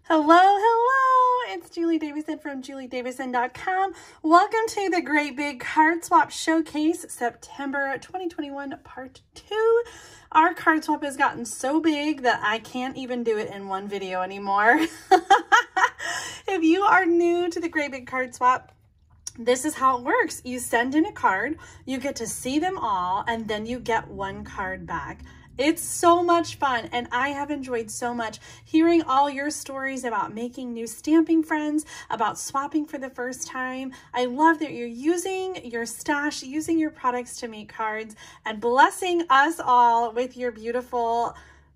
Hello, hello, it's Julie Davison from juliedavison.com. Welcome to the Great Big Card Swap Showcase, September 2021, Part 2. Our card swap has gotten so big that I can't even do it in one video anymore. If you are new to the Great Big Card Swap, this is how it works. You send in a card, you get to see them all, and then you get one card back. It's so much fun, and I have enjoyed so much hearing all your stories about making new stamping friends, about swapping for the first time. I love that you're using your stash, using your products to make cards, and blessing us all with your beautiful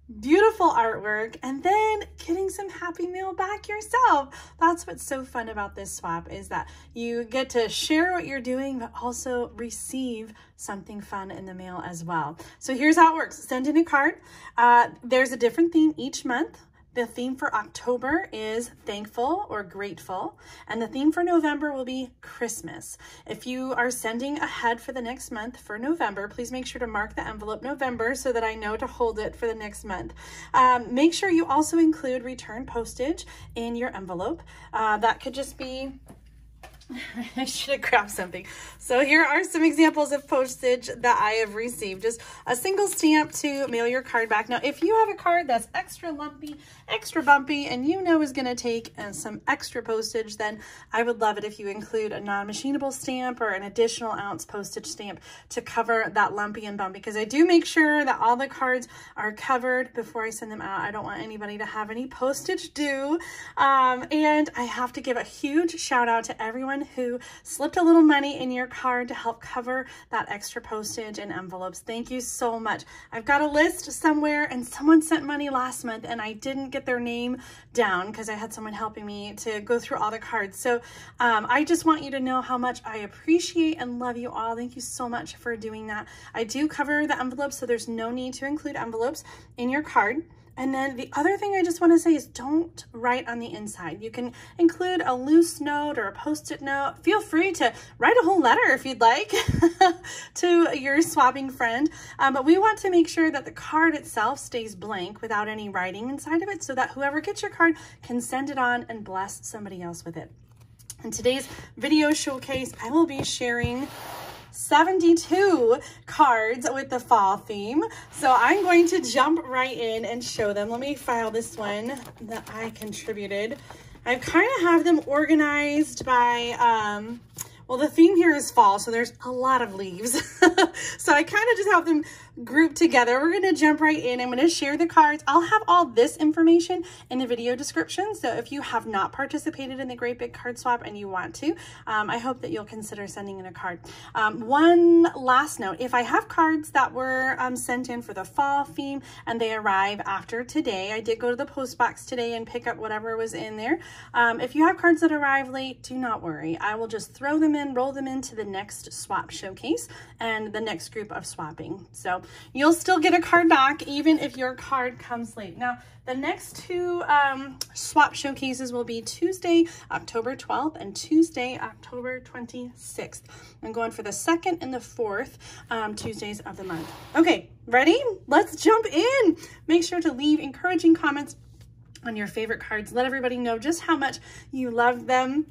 artwork, and then getting some happy mail back yourself. That's what's so fun about this swap, is that you get to share what you're doing, but also receive something fun in the mail as well. So here's how it works. Send in a card. There's a different theme each month. The theme for October is thankful or grateful, and the theme for November will be Christmas. If you are sending ahead for the next month for November, please make sure to mark the envelope November so that I know to hold it for the next month. Make sure you also include return postage in your envelope. That could just be, I should have grabbed something. So here are some examples of postage that I have received. Just a single stamp to mail your card back. Now, if you have a card that's extra lumpy, extra bumpy, and you know is going to take some extra postage, then I would love it if you include a non-machinable stamp or an additional ounce postage stamp to cover that lumpy and bumpy, because I do make sure that all the cards are covered before I send them out. I don't want anybody to have any postage due. And I have to give a huge shout out to everyone who slipped a little money in your card to help cover that extra postage and envelopes. Thank you so much. I've got a list somewhere, and someone sent money last month and I didn't get their name down because I had someone helping me to go through all the cards. So I just want you to know how much I appreciate and love you all. Thank you so much for doing that. I do cover the envelopes, so there's no need to include envelopes in your card. And then the other thing I just want to say is don't write on the inside. You can include a loose note or a post-it note. Feel free to write a whole letter if you'd like to your swapping friend. But we want to make sure that the card itself stays blank without any writing inside of it, so that whoever gets your card can send it on and bless somebody else with it. In today's video showcase, I will be sharing 72 cards with the fall theme. So I'm going to jump right in and show them. Let me file this one that I contributed. I kind of have them organized by, well, the theme here is fall, so there's a lot of leaves. So I kind of just have them grouped together. We're going to jump right in. I'm going to share the cards. I'll have all this information in the video description. So if you have not participated in the Great Big Card Swap and you want to, I hope that you'll consider sending in a card. One last note, if I have cards that were sent in for the fall theme and they arrive after today, I did go to the post box today and pick up whatever was in there. If you have cards that arrive late, do not worry. I will just throw them in, roll them into the next swap showcase and the next group of swapping. So you'll still get a card back even if your card comes late. Now, the next two swap showcases will be Tuesday, October 12th and Tuesday, October 26th. I'm going for the 2nd and the 4th Tuesdays of the month. Okay, ready? Let's jump in. Make sure to leave encouraging comments on your favorite cards. Let everybody know just how much you love them,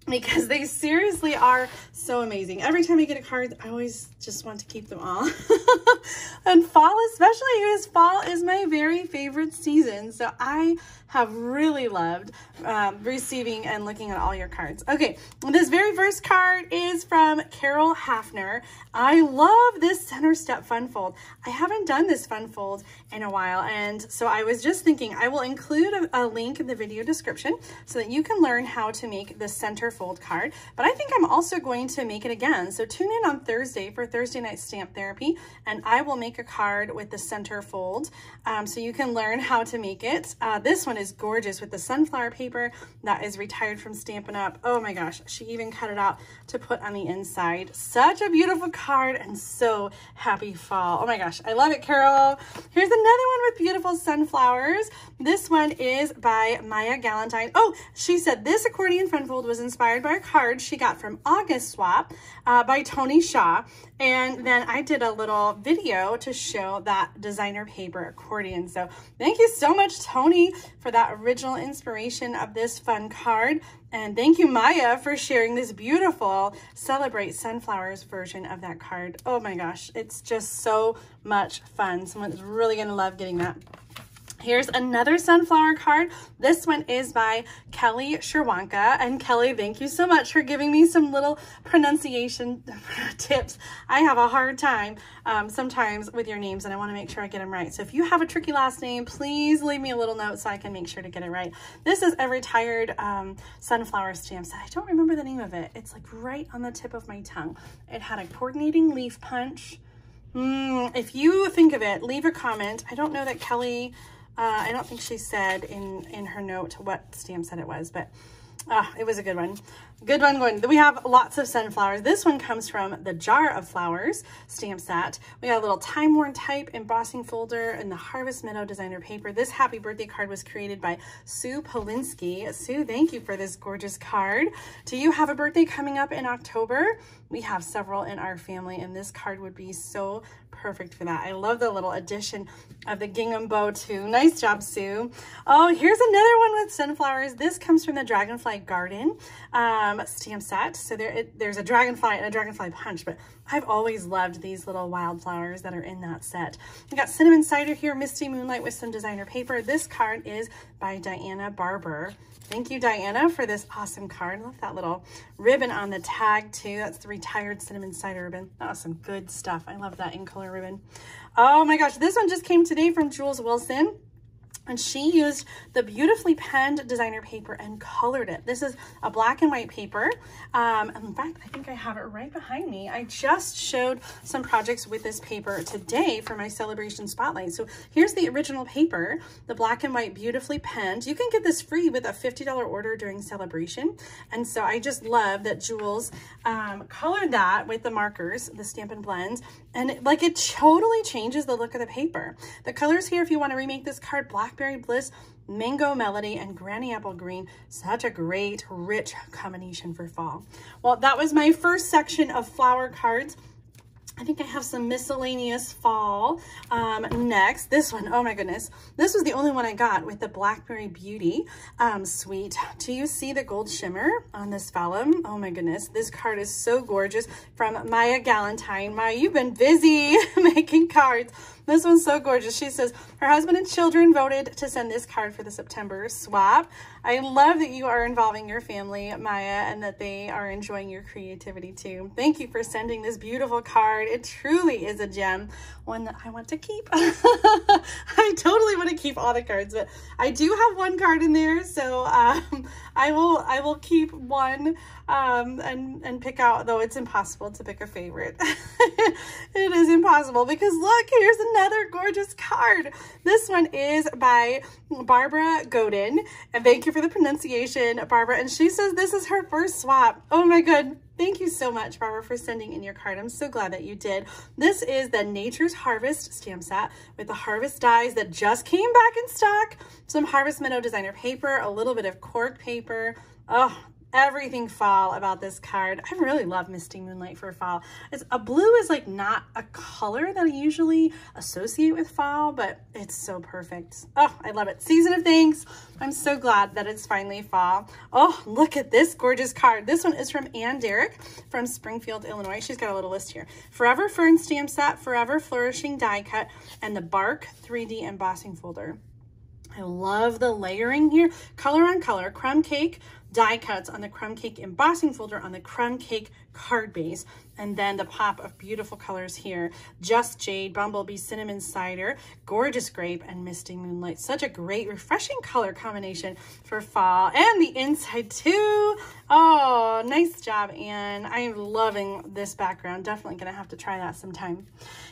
because they seriously are so amazing. Every time I get a card, I always just want to keep them all. And fall especially, because fall is my very favorite season. So I have really loved receiving and looking at all your cards. Okay, this very first card is from Carol Hafner. I love this center step fun fold. I haven't done this fun fold in a while, and so I was just thinking I will include a link in the video description so that you can learn how to make the center fold card. But I think I'm also going to make it again. So tune in on Thursday for Thursday Night Stamp Therapy, and I will make a card with the center fold so you can learn how to make it. This one is gorgeous with the sunflower paper that is retired from Stampin' Up. Oh my gosh, she even cut it out to put on the inside. Such a beautiful card, and so happy fall. Oh my gosh, I love it, Carol. Here's another one with beautiful sunflowers. This one is by Maya Galantine. Oh, she said this accordion fun fold was inspired inspired by a card she got from August Swap by Tony Shaw. And then I did a little video to show that designer paper accordion. So thank you so much, Tony, for that original inspiration of this fun card. And thank you, Maya, for sharing this beautiful Celebrate Sunflowers version of that card. Oh my gosh, it's just so much fun. Someone's really gonna love getting that. Here's another sunflower card. This one is by Kelly Sherwanka. And Kelly, thank you so much for giving me some little pronunciation tips. I have a hard time sometimes with your names, and I want to make sure I get them right. So if you have a tricky last name, please leave me a little note so I can make sure to get it right. This is a retired sunflower stamp set. I don't remember the name of it. It's like right on the tip of my tongue. It had a coordinating leaf punch. If you think of it, leave a comment. I don't know that Kelly... I don't think she said in her note what stamp set it was, but it was a good one. Good one going. We have lots of sunflowers. This one comes from the Jar of Flowers stamp set. We got a little time-worn type embossing folder and the Harvest Meadow designer paper. This happy birthday card was created by Sue Polinsky. Sue, thank you for this gorgeous card. Do you have a birthday coming up in October? We have several in our family, and this card would be so perfect for that. I love the little addition of the gingham bow too. Nice job, Sue. Oh, here's another one with sunflowers. This comes from the Dragonfly Garden stamp set. So there's a dragonfly and a dragonfly punch, but I've always loved these little wildflowers that are in that set. We got cinnamon cider here, Misty Moonlight with some designer paper. This card is by Diana Barber. Thank you, Diana, for this awesome card. I love that little ribbon on the tag too. That's the retired cinnamon cider ribbon. That was some good stuff. I love that in color ribbon. Oh my gosh, this one just came today from Jules Wilson. And she used the beautifully penned designer paper and colored it. This is a black and white paper. In fact, I think I have it right behind me. I just showed some projects with this paper today for my celebration spotlight. So here's the original paper, the black and white beautifully penned. You can get this free with a $50 order during celebration. And so I just love that Jules colored that with the markers, the Stampin' Blends. And it totally changes the look of the paper. The colors here, if you want to remake this card, Blackberry Bliss, Mango Melody, and Granny Apple Green. Such a great, rich combination for fall. Well, that was my first section of flower cards. I think I have some miscellaneous fall next. This one, oh my goodness. This was the only one I got with the Blackberry Beauty suite. Do you see the gold shimmer on this vellum? Oh my goodness. This card is so gorgeous from Maya Galentine. Maya, you've been busy making cards. This one's so gorgeous. She says her husband and children voted to send this card for the September swap. I love that you are involving your family, Maya, and that they are enjoying your creativity too. Thank you for sending this beautiful card. It truly is a gem, one that I want to keep. I totally want to keep all the cards, but I do have one card in there, so I will keep one and pick out, though it's impossible to pick a favorite. It is impossible because look, here's another gorgeous card. This one is by Barbara Godin, and thank you for the pronunciation, Barbara. And she says this is her first swap. Oh my good. Thank you so much, Barbara, for sending in your card. I'm so glad that you did. This is the Nature's Harvest stamp set with the harvest dies that just came back in stock. Some Harvest Meadow designer paper, a little bit of cork paper. Oh, everything fall about this card. I really love Misty Moonlight for fall. Blue is like not a color that I usually associate with fall, but it's so perfect. Oh, I love it. Season of Thanks. I'm so glad that it's finally fall. Oh, look at this gorgeous card. This one is from Ann Derrick from Springfield, Illinois. She's got a little list here. Forever Fern stamp set, Forever Flourishing die cut, and the Bark 3D embossing folder. I love the layering here. Color on color, crumb cake, die cuts on the crumb cake embossing folder on the crumb cake card base, and then the pop of beautiful colors here. Just Jade, Bumblebee, Cinnamon Cider, Gorgeous Grape, and Misty Moonlight. Such a great, refreshing color combination for fall. And the inside too. Oh, nice job, Anne. I am loving this background. Definitely gonna have to try that sometime.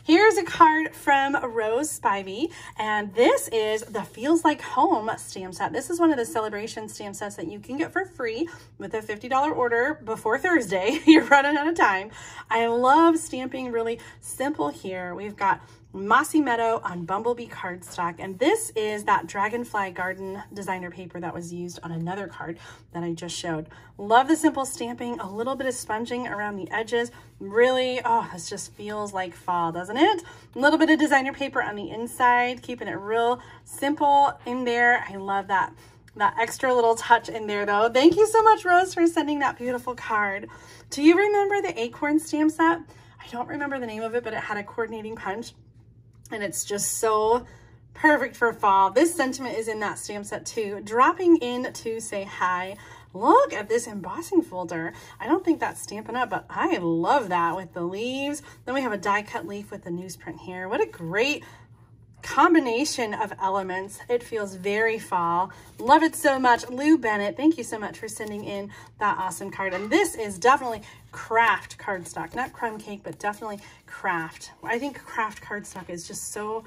Here's a card from Rose Spivey, and this is the Feels Like Home stamp set. This is one of the celebration stamp sets that you can get for free with a $50 order before Thursday. You're running out of time. I love stamping really simple here. We've got Mossy Meadow on Bumblebee cardstock. And this is that Dragonfly Garden designer paper that was used on another card that I just showed. Love the simple stamping, a little bit of sponging around the edges. Really, oh, this just feels like fall, doesn't it? A little bit of designer paper on the inside, keeping it real simple in there. I love that extra little touch in there though. Thank you so much, Rose, for sending that beautiful card. Do you remember the Acorn stamp set? I don't remember the name of it, but it had a coordinating punch. And it's just so perfect for fall. This sentiment is in that stamp set too. Dropping in to say hi. Look at this embossing folder. I don't think that's Stampin' Up, but I love that with the leaves. Then we have a die cut leaf with the newsprint here. What a great combination of elements. It feels very fall. Love it so much. Lou Bennett, thank you so much for sending in that awesome card. And this is definitely craft cardstock, not crumb cake, but definitely craft. I think craft cardstock is just so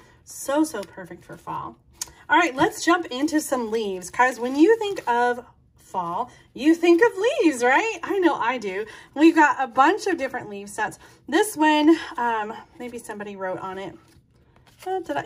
perfect for fall. All right, let's jump into some leaves, because when you think of fall, you think of leaves, right? I know I do. We've got a bunch of different leaf sets. This one, maybe somebody wrote on it.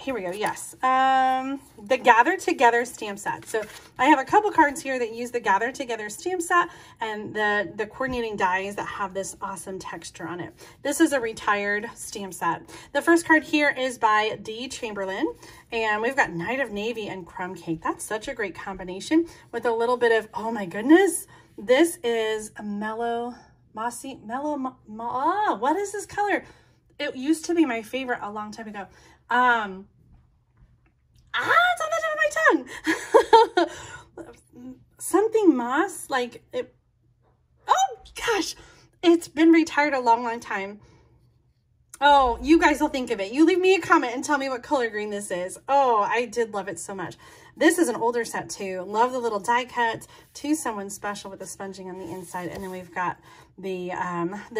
Here we go. Yes. The Gather Together stamp set. So I have a couple cards here that use the Gather Together stamp set and the coordinating dies that have this awesome texture on it. This is a retired stamp set. The first card here is by D. Chamberlain, and we've got Night of Navy and Crumb Cake. That's such a great combination with a little bit of, oh my goodness, this is a what is this color? It used to be my favorite a long time ago. It's on the tip of my tongue. Something moss, like it. Oh gosh, it's been retired a long time. Oh, you guys will think of it. You leave me a comment and tell me what color green this is. Oh, I did love it so much. This is an older set too. Love the little die cuts to Someone Special with the sponging on the inside. And then we've got the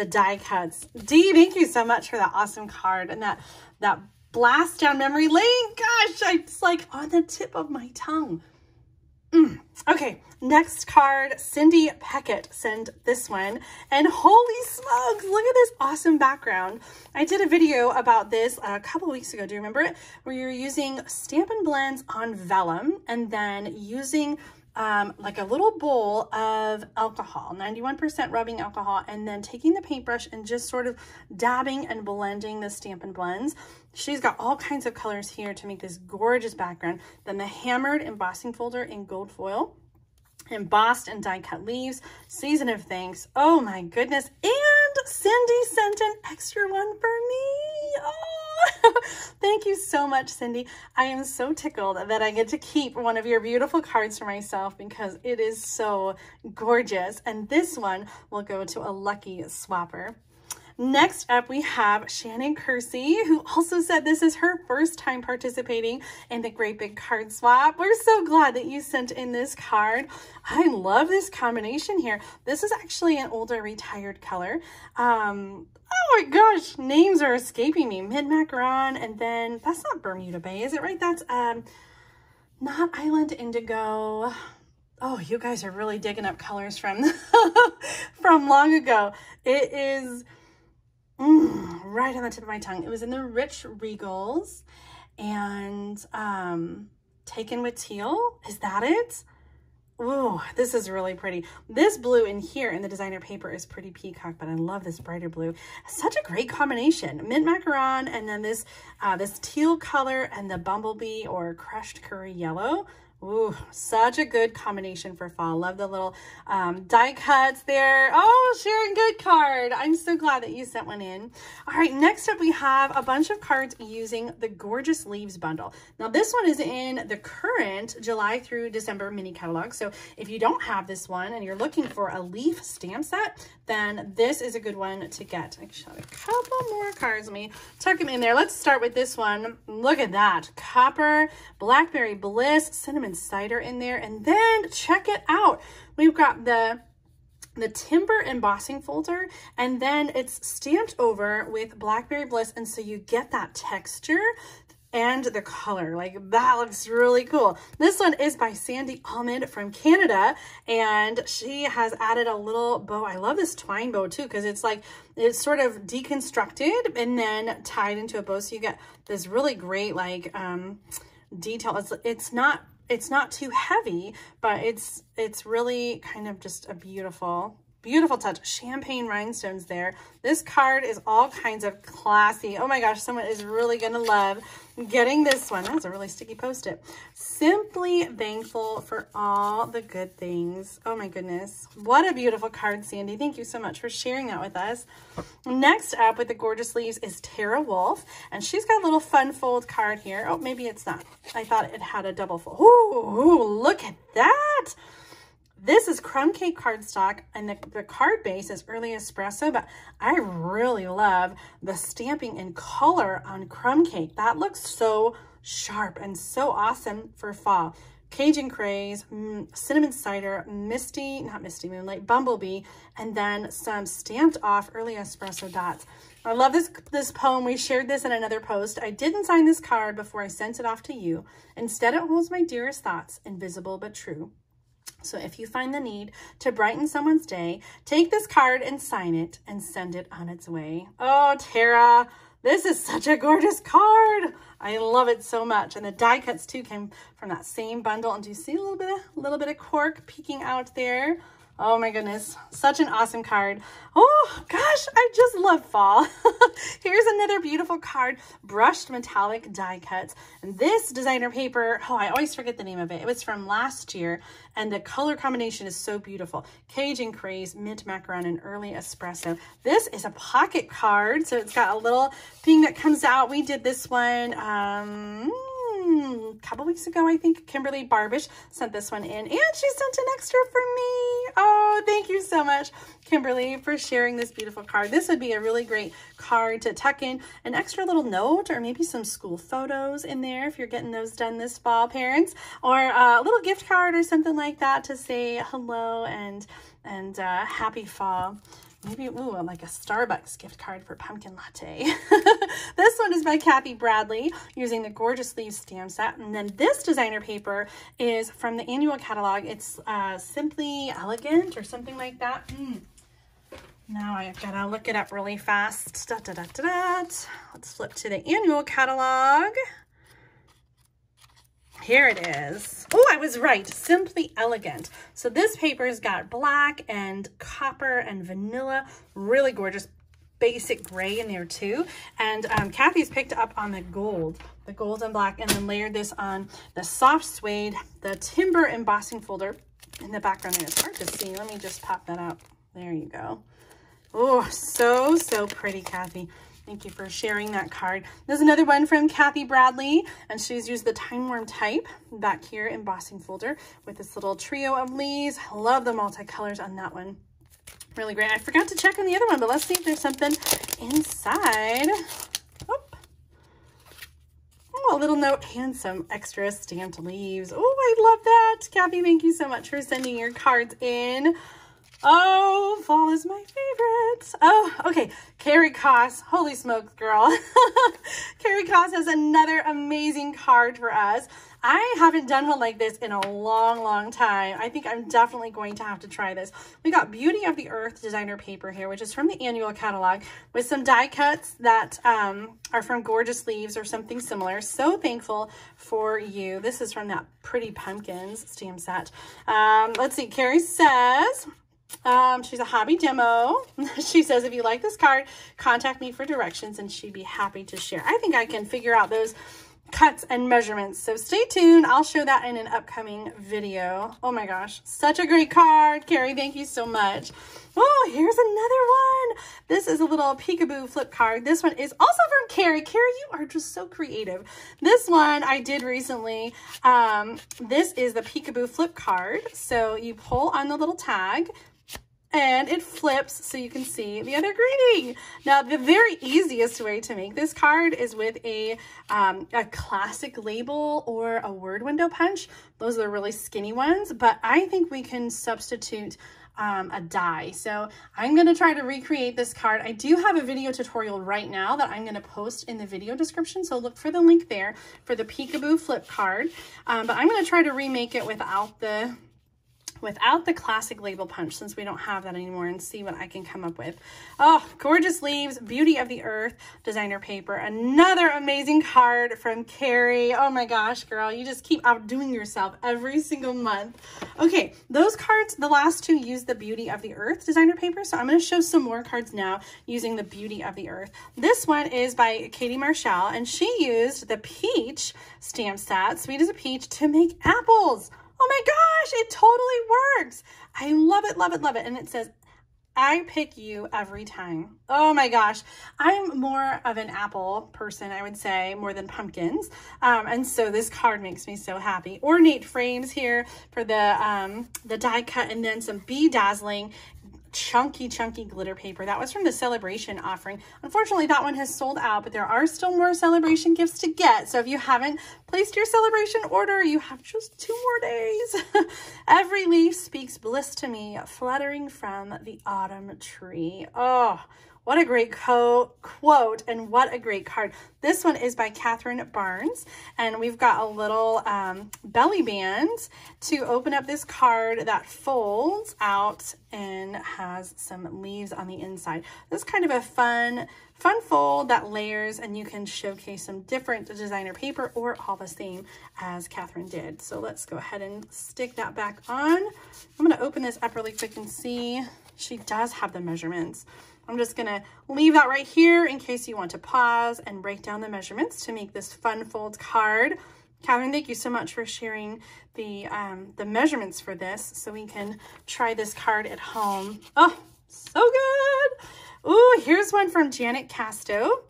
die cuts. Dee, thank you so much for that awesome card and that blast down memory lane. Gosh, it's like on the tip of my tongue. Okay, next card, Cindy Peckett sent this one, and holy smokes, look at this awesome background. I did a video about this a couple weeks ago, do you remember it? Where you're using Stampin' Blends on vellum and then using like a little bowl of alcohol, 91% rubbing alcohol, and then taking the paintbrush and just sort of dabbing and blending the Stampin' Blends. She's got all kinds of colors here to make this gorgeous background. Then the hammered embossing folder in gold foil, embossed and die cut leaves, Season of Thanks. Oh my goodness. And Cindy sent an extra one for me. Oh, thank you so much, Cindy. I am so tickled that I get to keep one of your beautiful cards for myself because it is so gorgeous. And this one will go to a lucky swapper. Next up, we have Shannon Kersey, who also said this is her first time participating in the Great Big Card Swap. We're so glad that you sent in this card. I love this combination here. This is actually an older retired color. Oh my gosh, names are escaping me. Mid-Macaron, and then that's not Bermuda Bay, is it right? That's not Island Indigo. Oh, you guys are really digging up colors from from long ago. It is right on the tip of my tongue. It was in the Rich Regals and Taken with Teal. Is that it? Ooh, this is really pretty. This blue in here in the designer paper is pretty peacock, but I love this brighter blue. Such a great combination. Mint macaron and then this this teal color and the bumblebee or crushed curry yellow. Ooh, such a good combination for fall. Love the little die cuts there. Oh, Sharon, good card. I'm so glad that you sent one in. All right, next up we have a bunch of cards using the Gorgeous Leaves bundle. Now this one is in the current July through December mini catalog. So if you don't have this one and you're looking for a leaf stamp set, then this is a good one to get. I shot a couple more cards. Let me tuck them in there. Let's start with this one. Look at that. Copper, Blackberry Bliss, Cinnamon Cider in there, and then check it out. We've got the timber embossing folder, and then it's stamped over with Blackberry Bliss, and so you get that texture. and the color. Like, that looks really cool. This one is by Sandy Almond from Canada, and she has added a little bow. I love this twine bow too, because it's like, it's sort of deconstructed and then tied into a bow. So you get this really great, like, detail. It's not too heavy, but it's really kind of just a beautiful touch. Champagne rhinestones there. This card is all kinds of classy. Oh my gosh, someone is really gonna love getting this one. That's a really sticky Post-it. Simply thankful for all the good things. Oh my goodness. What a beautiful card, Sandy. Thank you so much for sharing that with us. Next up with the gorgeous leaves is Tara Wolfe, and she's got a little fun fold card here. Oh, maybe it's not. I thought it had a double fold. Ooh, look at that. This is crumb cake cardstock, and the card base is early espresso, but I really love the stamping and color on crumb cake. That looks so sharp and so awesome for fall. Cajun Craze, Cinnamon Cider, not Misty Moonlight, Bumblebee, and then some stamped off early espresso dots. I love this poem. We shared this in another post. I didn't sign this card before I sent it off to you. Instead, it holds my dearest thoughts, invisible but true. So if you find the need to brighten someone's day, take this card and sign it and send it on its way. Oh, Tara, this is such a gorgeous card. I love it so much. And the die cuts too came from that same bundle. And do you see a little bit of cork peeking out there? Oh my goodness, such an awesome card. Oh gosh, I just love fall. Here's another beautiful card, brushed metallic die cuts. And this designer paper, oh, I always forget the name of it. It was from last year, and the color combination is so beautiful. Cajun Craze, Mint Macaron, and Early Espresso. This is a pocket card, so it's got a little thing that comes out. We did this one, a couple weeks ago, I think. Kimberly Barbish sent this one in, and she sent an extra for me. Oh, thank you so much, Kimberly, for sharing this beautiful card. This would be a really great card to tuck in an extra little note, or maybe some school photos in there if you're getting those done this fall, parents, or a little gift card or something like that to say hello and happy fall. Maybe, ooh, like a Starbucks gift card for pumpkin latte. This one is by Kathy Bradley, using the gorgeous leaves stamp set. And then this designer paper is from the annual catalog. It's Simply Elegant or something like that. Now I gotta look it up really fast. Let's flip to the annual catalog. Here it is. Oh, I was right. Simply Elegant. So this paper's got black and copper and vanilla. Really gorgeous basic gray in there too. And Kathy's picked up on the gold and black, and then layered this on the soft suede, the timber embossing folder in the background there. It's hard to see. Let me just pop that up. There you go. Oh, so pretty, Kathy. Thank you for sharing that card. There's another one from Kathy Bradley, and she's used the Time Worn type back here embossing folder with this little trio of leaves. I love the multicolors on that one. Really great. I forgot to check on the other one, but let's see if there's something inside. Oh, a little note and some extra stamped leaves. Oh, I love that. Kathy, thank you so much for sending your cards in. Oh, fall is my favorite. Oh, okay. Carrie Koss. Holy smokes, girl. Carrie Koss has another amazing card for us. I haven't done one like this in a long time. I think I'm definitely going to have to try this. We got Beauty of the Earth designer paper here, which is from the annual catalog, with some die cuts that are from Gorgeous Leaves or something similar. So thankful for you. This is from that Pretty Pumpkins stamp set. Let's see. Carrie says... she's a hobby demo. She says, if you like this card, contact me for directions and she'd be happy to share. I think I can figure out those cuts and measurements. So stay tuned. I'll show that in an upcoming video. Oh my gosh. Such a great card. Carrie, thank you so much. Oh, here's another one. This is a little Peekaboo flip card. This one is also from Carrie. Carrie, you are just so creative. This one I did recently. This is the Peekaboo flip card. So you pull on the little tag, and it flips so you can see the other greeting. Now, the very easiest way to make this card is with a classic label or a word window punch. Those are the really skinny ones, but I think we can substitute a die. So I'm going to try to recreate this card. I do have a video tutorial right now that I'm going to post in the video description. So look for the link there for the Peekaboo flip card. But I'm going to try to remake it without the classic label punch, since we don't have that anymore, and see what I can come up with. Oh, gorgeous leaves, beauty of the earth, designer paper, another amazing card from Carrie. Oh my gosh, girl, you just keep outdoing yourself every single month. Okay, those cards, the last two, use the beauty of the earth designer paper, so I'm going to show some more cards now using the beauty of the earth. This one is by Katie Marshall, and she used the peach stamp set, sweet as a peach, to make apples. Oh my gosh, it totally works. I love it, love it, love it. And it says, I pick you every time. Oh my gosh. I'm more of an apple person, I would say, more than pumpkins. And so this card makes me so happy. Ornate frames here for the die cut, and then some bedazzling chunky glitter paper. That was from the celebration offering. Unfortunately, that one has sold out, but there are still more celebration gifts to get. So if you haven't placed your celebration order, you have just 2 more days. Every leaf speaks bliss to me, fluttering from the autumn tree. Oh, what a great quote, and what a great card. This one is by Catherine Barnes, and we've got a little belly band to open up this card that folds out and has some leaves on the inside. This is kind of a fun fold that layers, and you can showcase some different designer paper or all the same as Catherine did. So let's go ahead and stick that back on. I'm going to open this up really quick and see. She does have the measurements. I'm just going to leave that right here in case you want to pause and break down the measurements to make this fun fold card. Catherine, thank you so much for sharing the measurements for this so we can try this card at home. Oh, so good. Ooh, here's one from Janet Casto.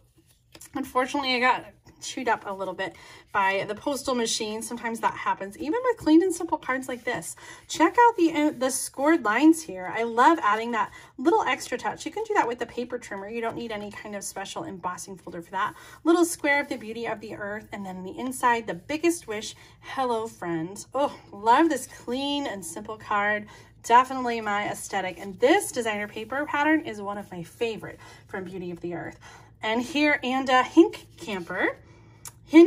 Unfortunately, I got chewed up a little bit by the postal machine. Sometimes that happens, even with clean and simple cards like this. Check out the scored lines here. I love adding that little extra touch. You can do that with the paper trimmer. You don't need any kind of special embossing folder for that. Little square of the beauty of the earth, and then on the inside, the biggest wish, hello friend. Oh, love this clean and simple card. Definitely my aesthetic. And this designer paper pattern is one of my favorite from Beauty of the Earth. And here, and Hin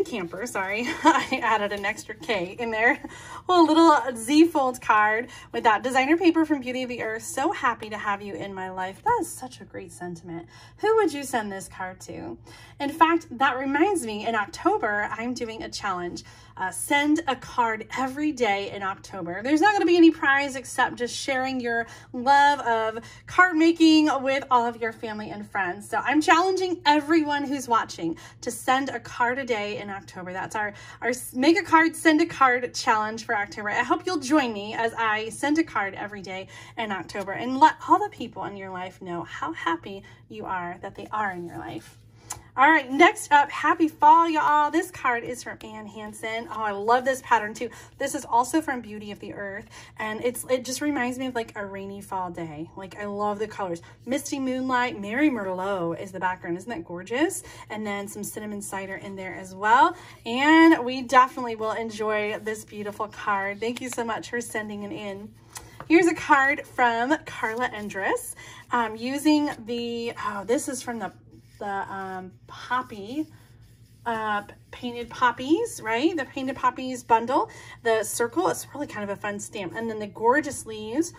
Camper, sorry, I added an extra K in there. Well, a little Z fold card with that designer paper from Beauty of the Earth. So happy to have you in my life. That is such a great sentiment. Who would you send this card to? In fact, that reminds me, in October, I'm doing a challenge. Send a card every day in October. There's not going to be any prize except just sharing your love of card making with all of your family and friends. So I'm challenging everyone who's watching to send a card a day in October. That's our Make a Card, Send a Card challenge for October. I hope you'll join me as I send a card every day in October, and let all the people in your life know how happy you are that they are in your life. All right, next up, happy fall, y'all. This card is from Ann Hansen. Oh, I love this pattern too. This is also from Beauty of the Earth, and it just reminds me of like a rainy fall day. Like, I love the colors. Misty Moonlight, Mary Merlot is the background. Isn't that gorgeous? And then some cinnamon cider in there as well. And we definitely will enjoy this beautiful card. Thank you so much for sending it in. Here's a card from Carla Endress, using the, this is from the poppy, painted poppies, right? The painted poppies bundle. The circle is really kind of a fun stamp. And then the gorgeous leaves,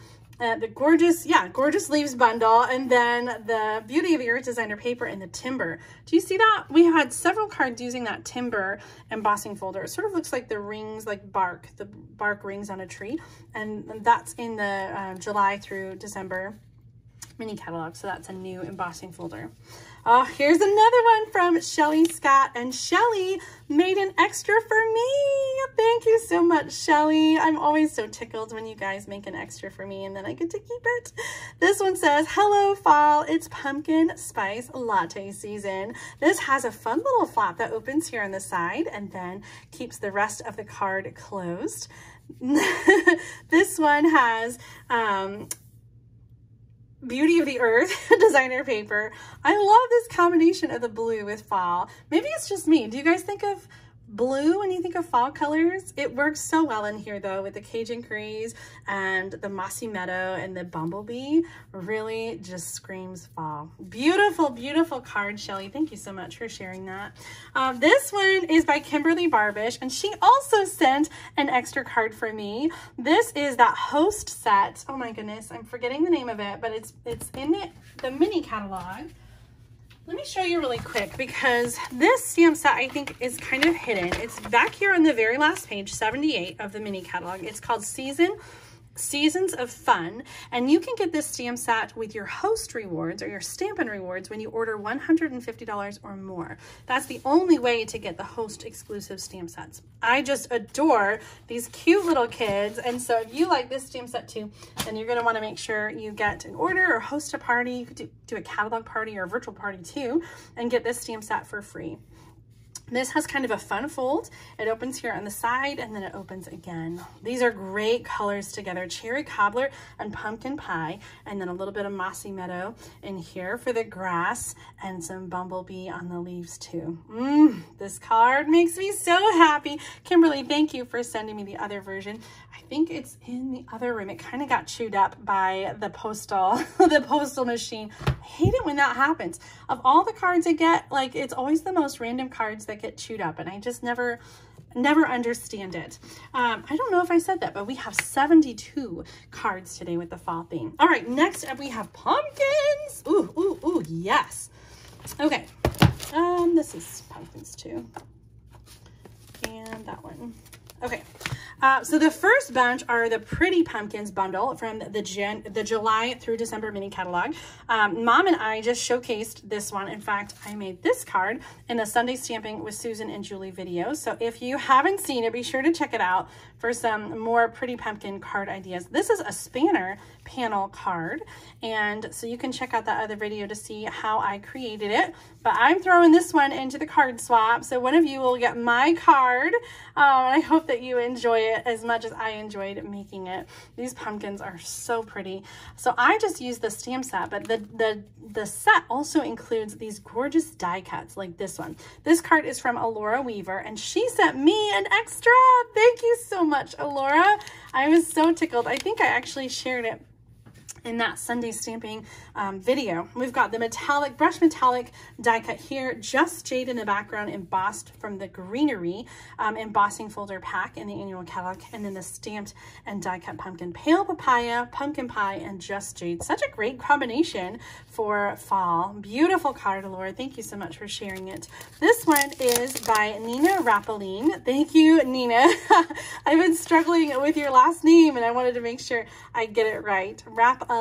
gorgeous leaves bundle. And then the Beauty of the Earth designer paper and the timber. Do you see that? We had several cards using that timber embossing folder. It sort of looks like the rings, like bark, the bark rings on a tree. And that's in the July through December mini catalog. So that's a new embossing folder. Oh, here's another one from Shelley Scott, and Shelley made an extra for me. Thank you so much, Shelley. I'm always so tickled when you guys make an extra for me and then I get to keep it. This one says, hello fall, it's pumpkin spice latte season. This has a fun little flap that opens here on the side and then keeps the rest of the card closed. This one has Beauty of the Earth designer paper. I love this combination of the blue with fall. Maybe it's just me. Do you guys think of blue when you think of fall colors. It works so well in here though, with the Cajun Craze and the Mossy Meadow and the Bumblebee. Really just screams fall. Beautiful, beautiful card, Shelley. Thank you so much for sharing that. This one is by Kimberly Barbish, and she also sent an extra card for me. This is that host set. Oh my goodness, I'm forgetting the name of it, but it's in the mini catalog. Let me show you really quick, because this stamp set I think is kind of hidden. It's back here on the very last page, 78 of the mini catalog. It's called Seasons of Fun, and you can get this stamp set with your host rewards or your Stampin' Rewards when you order $150 or more. That's the only way to get the host exclusive stamp sets. I just adore these cute little kids, and so if you like this stamp set too, then you're going to want to make sure you get an order or host a party. You could do a catalog party or a virtual party too, and get this stamp set for free. This has kind of a fun fold. It opens here on the side and then it opens again. These are great colors together. Cherry Cobbler and Pumpkin Pie, and then a little bit of Mossy Meadow in here for the grass, and some Bumblebee on the leaves too. This card makes me so happy. Kimberly, thank you for sending me the other version. I think it's in the other room. It kind of got chewed up by the postal machine. I hate it when that happens. Of all the cards I get, like, it's always the most random cards that get chewed up, and I just never understand it. I don't know if I said that, but we have 72 cards today with the fall theme. All right, next up we have pumpkins. Ooh, yes. Okay, this is pumpkins too, and that one. Okay, so the first bunch are the Pretty Pumpkins bundle from the July through December mini catalog. Mom and I just showcased this one. In fact, I made this card in the Sunday Stamping with Susan and Julie video. So if you haven't seen it, be sure to check it out for some more Pretty Pumpkin card ideas. This is a spanner panel card, and so you can check out that other video to see how I created it. But I'm throwing this one into the card swap, so one of you will get my card. I hope that you enjoy it as much as I enjoyed making it. These pumpkins are so pretty. So I just used the stamp set, but the set also includes these gorgeous die cuts like this one. This card is from Alora Weaver, and she sent me an extra. Thank you so much, Alora. I was so tickled. I think I actually shared it in that Sunday Stamping video. We've got the metallic, brush metallic die cut here, just jade in the background, embossed from the greenery embossing folder pack in the annual catalog, and then the stamped and die cut pumpkin, pale papaya, pumpkin pie, and just jade. Such a great combination for fall. Beautiful card, Laura. Thank you so much for sharing it. This one is by Nina Rappeline. Thank you, Nina. I've been struggling with your last name, and I wanted to make sure I get it right. Rappeline.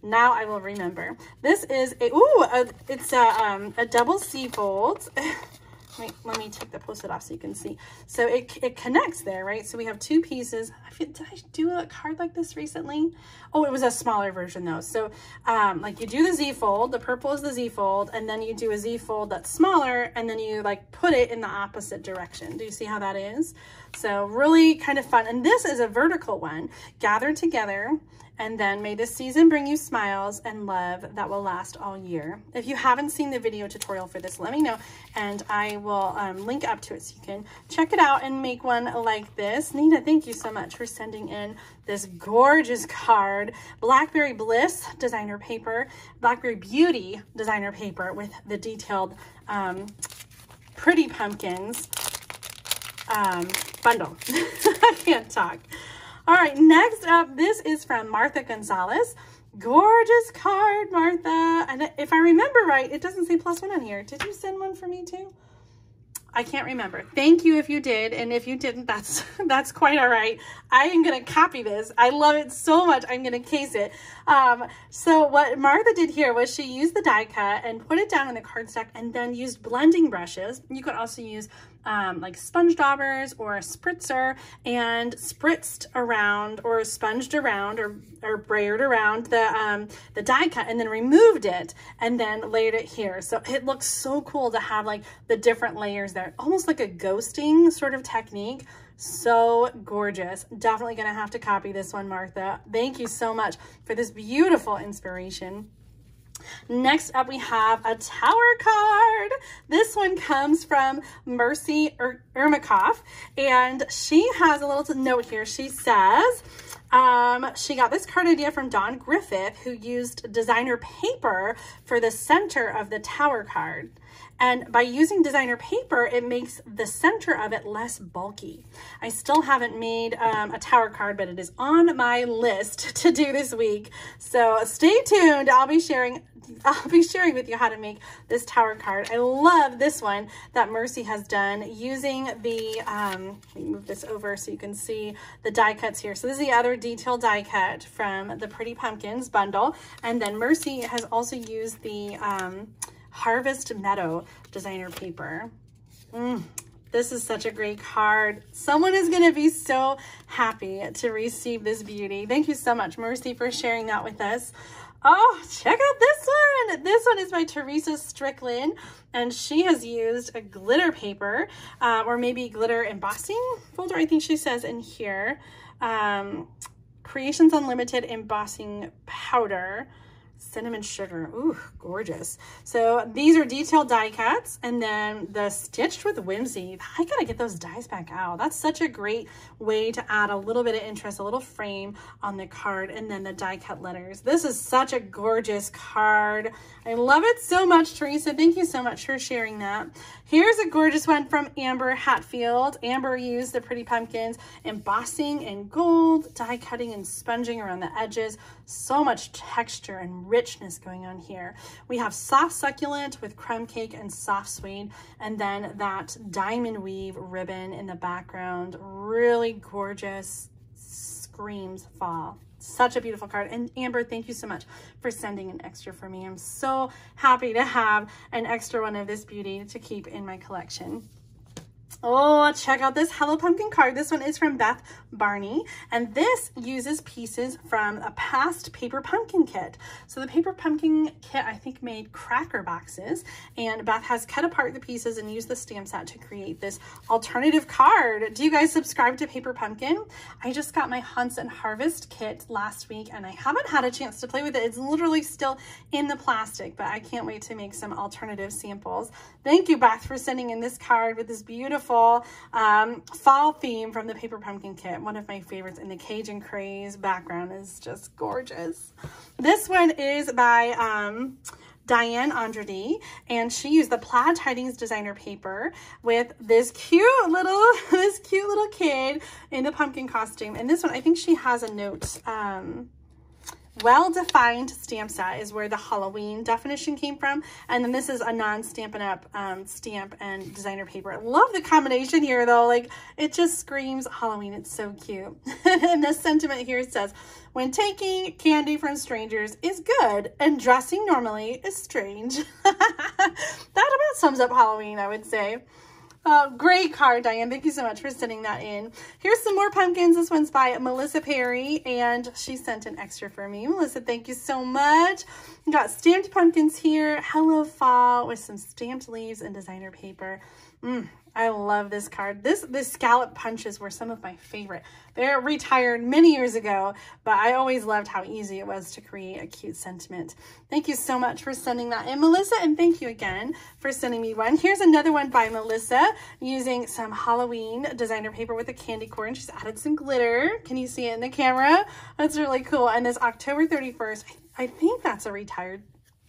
Now I will remember. This is a double C fold. Let me take the post-it off so you can see. So it connects there, right? So we have two pieces. Did I do a card like this recently? Oh, it was a smaller version though. So like you do the Z fold, the purple is the Z fold, and then you do a Z fold that's smaller, and then you like put it in the opposite direction. Do you see how that is? So really kind of fun. And this is a vertical one. Gather together, and then may this season bring you smiles and love that will last all year. If you haven't seen the video tutorial for this, let me know, and I will link up to it so you can check it out and make one like this. Nina, thank you so much for sending in this gorgeous card. Blackberry Bliss designer paper, Blackberry Beauty designer paper with the detailed Pretty Pumpkins bundle. I can't talk. All right, next up, this is from Martha Gonzalez. Gorgeous card, Martha. And if I remember right, it doesn't say +1 on here. Did you send one for me too? I can't remember. Thank you if you did, and if you didn't, that's quite all right. I am gonna copy this. I love it so much. I'm gonna case it. So what Martha did here was she used the die cut and put it down in the cardstock, and then used blending brushes. You could also use like sponge daubers or a spritzer, and spritzed around or sponged around or brayered around the die cut, and then removed it and then layered it here. So it looks so cool to have like the different layers there, almost like a ghosting sort of technique. So gorgeous. Definitely gonna have to copy this one, Martha. Thank you so much for this beautiful inspiration. Next up, we have a tower card. This one comes from Mercy Ermikoff, and she has a little note here. She says she got this card idea from Dawn Griffith, who used designer paper for the center of the tower card. And by using designer paper, it makes the center of it less bulky. I still haven't made a tower card, but it is on my list to do this week. So stay tuned. I'll be sharing with you how to make this tower card. I love this one that Mercy has done using the, let me move this over so you can see the die cuts here. So this is the other detailed die cut from the Pretty Pumpkins bundle. And then Mercy has also used the Harvest Meadow designer paper. This is such a great card. Someone is going to be so happy to receive this beauty. Thank you so much, Mercy, for sharing that with us. Oh, check out this one. This one is by Theresa Strickland, and she has used a glitter paper, or maybe glitter embossing folder, I think she says in here. Creations Unlimited embossing powder. Cinnamon sugar. Ooh, gorgeous. So these are detailed die cuts, and then the Stitched with Whimsy. I gotta get those dies back out. That's such a great way to add a little bit of interest, a little frame on the card, and then the die cut letters. This is such a gorgeous card. I love it so much, Teresa. Thank you so much for sharing that. Here's a gorgeous one from Amber Hatfield. Amber used the Pretty Pumpkins embossing in gold, die cutting and sponging around the edges. So much texture and richness going on here. We have soft succulent with crumb cake and soft suede, and then that diamond weave ribbon in the background. Really gorgeous, screams fall. Such a beautiful card. And Amber, thank you so much for sending an extra for me. I'm so happy to have an extra one of this beauty to keep in my collection. Oh, check out this Hello Pumpkin card. This one is from Beth Barney, and this uses pieces from a past Paper Pumpkin kit. So the Paper Pumpkin kit, I think, made cracker boxes, and Beth has cut apart the pieces and used the stamp set to create this alternative card. Do you guys subscribe to Paper Pumpkin? I just got my Hunts and Harvest kit last week, and I haven't had a chance to play with it. It's literally still in the plastic, but I can't wait to make some alternative samples. Thank you, Beth, for sending in this card with this beautiful fall theme from the Paper Pumpkin kit. One of my favorites, and the Cajun Craze background is just gorgeous. This one is by Diane Andrade, and she used the Plaid Tidings designer paper with this cute little kid in the pumpkin costume. And this one, I think she has a note. Well-defined stamp set is where the Halloween definition came from, and then this is a non-Stampin' Up! Stamp and designer paper. I love the combination here, though. Like, it just screams Halloween. It's so cute. And the sentiment here says, when taking candy from strangers is good and dressing normally is strange. That about sums up Halloween, I would say. Great card, Diane. Thank you so much for sending that in. Here's some more pumpkins. This one's by Melissa Perry, and she sent an extra for me. Melissa, thank you so much. We got stamped pumpkins here. Hello Fall with some stamped leaves and designer paper. I love this card. The scallop punches were some of my favorite. They're retired many years ago, but I always loved how easy it was to create a cute sentiment. Thank you so much for sending that in, Melissa, and thank you again for sending me one. Here's another one by Melissa using some Halloween designer paper with a candy corn. She's added some glitter. Can you see it in the camera? That's really cool. And this October 31st, I think that's a retired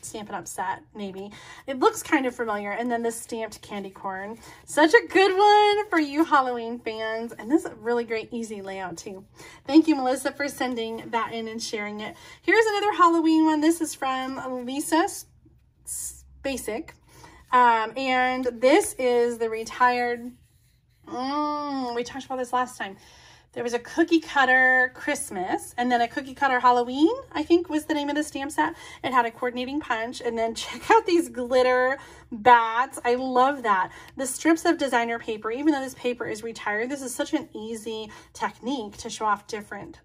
Stampin' Up! Set, maybe. It looks kind of familiar. And then the stamped candy corn. Such a good one for you Halloween fans. And this is a really great, easy layout too. Thank you, Melissa, for sending that in and sharing it. Here's another Halloween one. This is from Lisa Basic. And this is the retired, we talked about this last time. There was a cookie cutter Christmas, and then a cookie cutter Halloween, I think was the name of the stamp set. It had a coordinating punch, and then check out these glitter bats. I love that. The strips of designer paper, even though this paper is retired, this is such an easy technique to show off different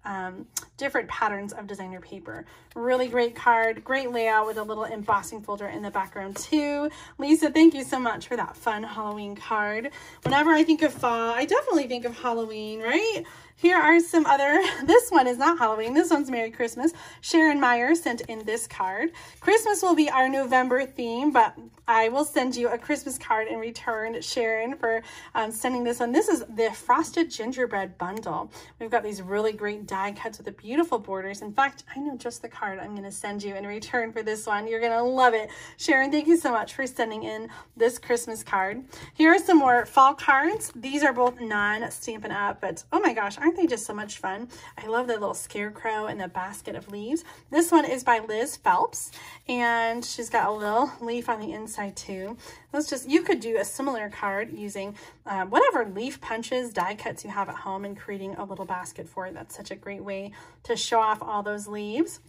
patterns of designer paper. Really great card, great layout with a little embossing folder in the background too. Lisa, thank you so much for that fun Halloween card. Whenever I think of fall, I definitely think of Halloween, right? Here are some other, this one is not Halloween, this one's Merry Christmas. Sharon Meyer sent in this card. Christmas will be our November theme, but I will send you a Christmas card in return, Sharon, for sending this one. This is the Frosted Gingerbread Bundle. We've got these really great die cuts with the beautiful borders. In fact, I know just the card I'm going to send you in return for this one. You're going to love it. Sharon, thank you so much for sending in this Christmas card. Here are some more fall cards. These are both non-Stampin' Up, but oh my gosh, aren't they just so much fun? I love the little scarecrow and the basket of leaves. This one is by Liz Phelps, and she's got a little leaf on the inside too. That's just, you could do a similar card using whatever leaf punches, die cuts you have at home and creating a little basket for it. That's such a great way to show off all those leaves.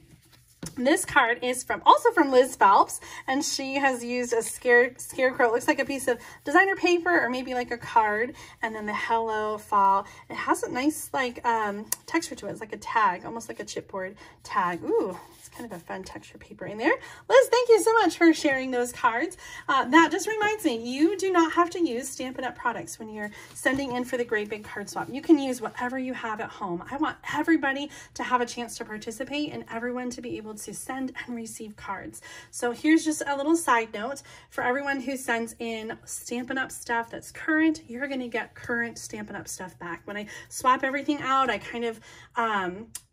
This card is also from Liz Phelps, and she has used a scarecrow. It looks like a piece of designer paper or maybe like a card, and then the Hello Fall. It has a nice like texture to it. It's like a tag, almost like a chipboard tag. Ooh, it's kind of a fun texture paper in there. Liz, thank you so much for sharing those cards. That just reminds me, you do not have to use Stampin' Up! Products when you're sending in for the Great Big Card Swap. You can use whatever you have at home. I want everybody to have a chance to participate and everyone to be able to send and receive cards. So here's just a little side note for everyone who sends in Stampin' Up! Stuff that's current. You're going to get current Stampin' Up! Stuff back. When I swap everything out, I kind of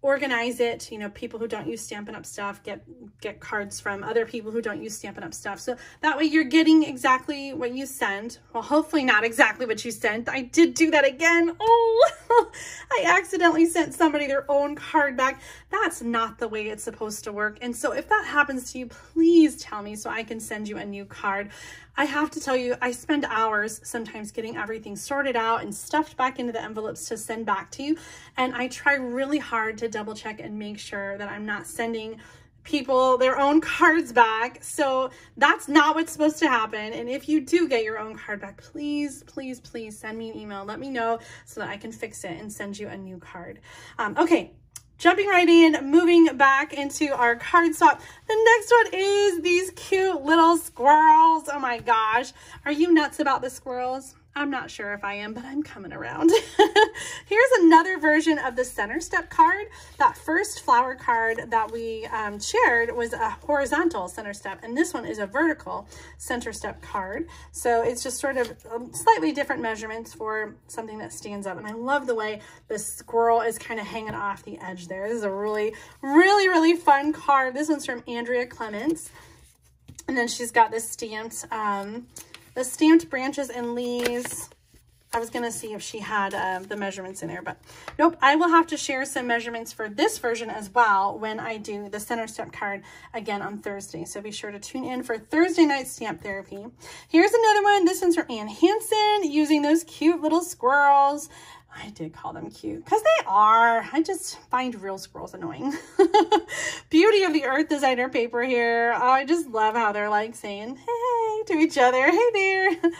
organize it. You know, people who don't use Stampin' Up! Stuff get cards from other people who don't use Stampin' Up! Stuff. So that way you're getting exactly what you send. Well, hopefully not exactly what you sent. I did do that again. Oh, I accidentally sent somebody their own card back. That's not the way it's supposed to work. And so if that happens to you, please tell me so I can send you a new card. I have to tell you, I spend hours sometimes getting everything sorted out and stuffed back into the envelopes to send back to you. And I try really hard to double check and make sure that I'm not sending people their own cards back. So that's not what's supposed to happen. And if you do get your own card back, please, please, please send me an email. Let me know so that I can fix it and send you a new card. Okay. Jumping right in, moving back into our card swap. The next one is these cute little squirrels. Oh my gosh. Are you nuts about the squirrels? I'm not sure if I am, but I'm coming around. Here's another version of the center step card. That first flower card that we shared was a horizontal center step, and this one is a vertical center step card. So it's just sort of slightly different measurements for something that stands up. And I love the way the squirrel is kind of hanging off the edge there. This is a really, really, really fun card. This one's from Andrea Clements. And then she's got this stamped, the stamped branches and leaves. I was going to see if she had the measurements in there, but nope. I will have to share some measurements for this version as well when I do the center step card again on Thursday. So be sure to tune in for Thursday night stamp therapy. Here's another one. This one's from Ann Hansen using those cute little squirrels. I did call them cute because they are. I just find real squirrels annoying. Beauty of the Earth designer paper here. Oh, I just love how they're like saying, hey, to each other. Hey there.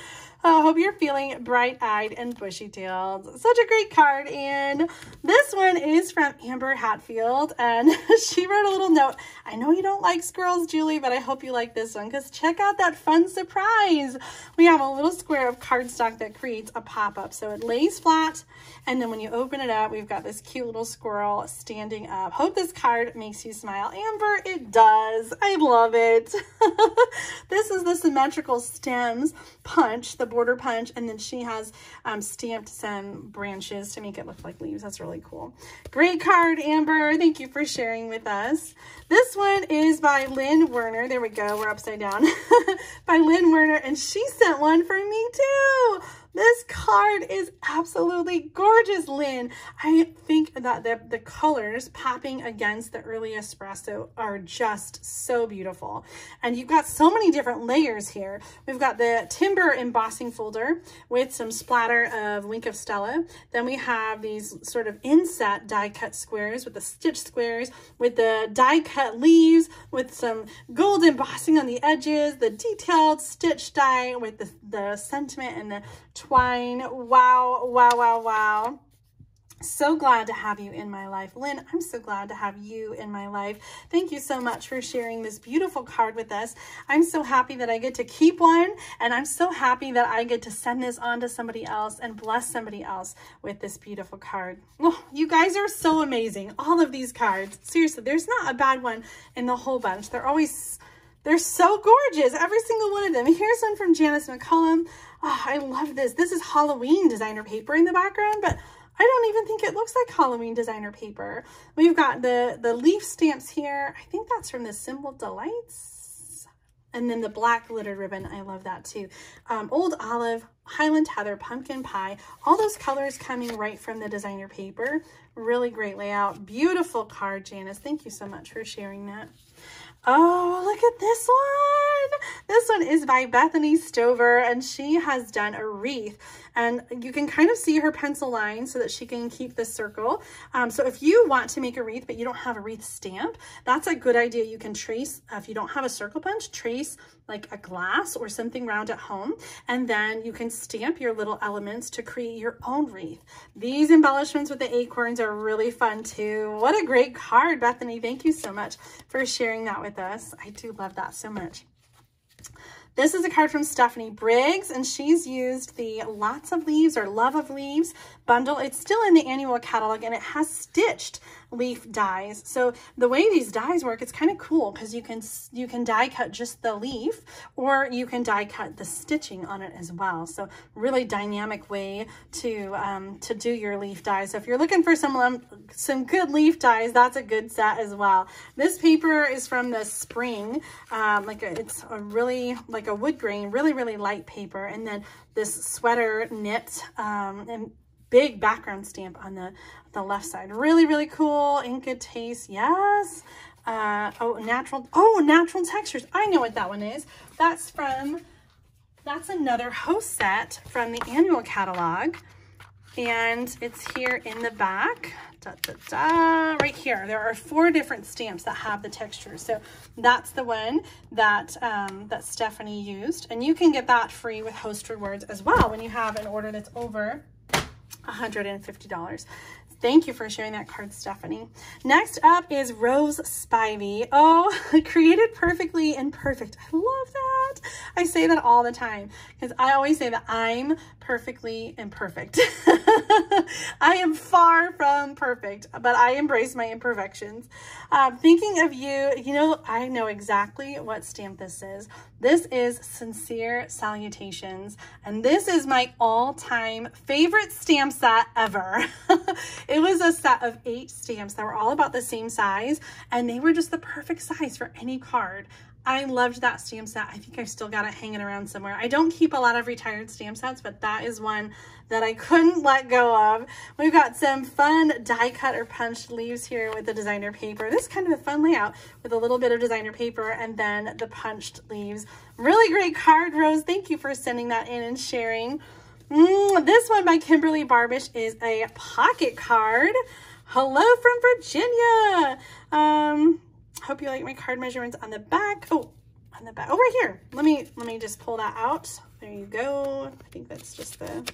I hope you're feeling bright-eyed and bushy-tailed. Such a great card. And this one is from Amber Hatfield. And she wrote a little note. I know you don't like squirrels, Julie, but I hope you like this one because check out that fun surprise. We have a little square of cardstock that creates a pop-up. So it lays flat. And then when you open it up, we've got this cute little squirrel standing up. Hope this card makes you smile. Amber, it does. I love it. This is the symmetrical stems punch, the border punch, and then she has stamped some branches to make it look like leaves. That's really cool. Great card, Amber. Thank you for sharing with us. This one is by Lynne Werner. There we go. We're upside down. By Lynne Werner, and she sent one for me too. This card is absolutely gorgeous, Lynn. I think that the colors popping against the early espresso are just so beautiful. And you've got so many different layers here. We've got the timber embossing folder with some splatter of Wink of Stella. Then we have these sort of inset die cut squares with the stitch squares, with the die cut leaves, with some gold embossing on the edges, the detailed stitch die with the sentiment and the twine. Wow, wow, wow, wow. So glad to have you in my life. Lynn, I'm so glad to have you in my life. Thank you so much for sharing this beautiful card with us. I'm so happy that I get to keep one, and I'm so happy that I get to send this on to somebody else and bless somebody else with this beautiful card. Oh, you guys are so amazing. All of these cards. Seriously, there's not a bad one in the whole bunch. They're so gorgeous, every single one of them. Here's one from Janice Mccollum. Oh, I love this. This is Halloween designer paper in the background, but I don't even think it looks like Halloween designer paper. We've got the leaf stamps here. I think that's from the Symbol Delights. And then the black glittered ribbon. I love that too. Old Olive, Highland Heather, Pumpkin Pie. All those colors coming right from the designer paper. Really great layout. Beautiful card, Janice. Thank you so much for sharing that. Oh, look at this one. This one is by Bethany Stover, and she has done a wreath. And you can kind of see her pencil line so that she can keep this circle. So if you want to make a wreath, but you don't have a wreath stamp, that's a good idea. You can trace, if you don't have a circle punch, trace like a glass or something round at home, and then you can stamp your little elements to create your own wreath. These embellishments with the acorns are really fun too. What a great card, Bethany. Thank you so much for sharing that with us. I do love that so much. This is a card from Stephanie Briggs, and she's used the Lots of Leaves or Love of Leaves bundle. It's still in the annual catalog, and it has stitched leaf dies. So the way these dies work, it's kind of cool because you can die cut just the leaf, or you can die cut the stitching on it as well. So really dynamic way to do your leaf dies. So if you're looking for some good leaf dies, that's a good set as well. This paper is from the spring, it's a really like a wood grain, really light paper, and then this sweater knit and big background stamp on the left side. Really cool. In good taste. Yes. Natural textures. I know what that one is. That's another host set from the annual catalog, and it's here in the back. Right here. There are 4 different stamps that have the textures. So that's the one that that Stephanie used, and you can get that free with host rewards as well when you have an order that's over $150. Thank you for sharing that card, Stephanie. Next up is Rose Spivey. Oh, created perfectly imperfect. I love that. I say that all the time because I always say that I'm perfectly imperfect. I am far from perfect, but I embrace my imperfections. Thinking of you, I know exactly what stamp this is. This is Sincere Salutations, and this is my all-time favorite stamp set ever. It was a set of 8 stamps that were all about the same size, and they were just the perfect size for any card. I loved that stamp set. I think I've still got it hanging around somewhere. I don't keep a lot of retired stamp sets, but that is one that I couldn't let go of. We've got some fun die cut or punched leaves here with the designer paper. This is kind of a fun layout with a little bit of designer paper and then the punched leaves. Really great card, Rose. Thank you for sending that in and sharing. This one by Kimberly Barbish is a pocket card. Hello from Virginia. Hope you like my card measurements on the back. Oh, on the back. Oh, right here. Let me just pull that out. There you go. I think that's just right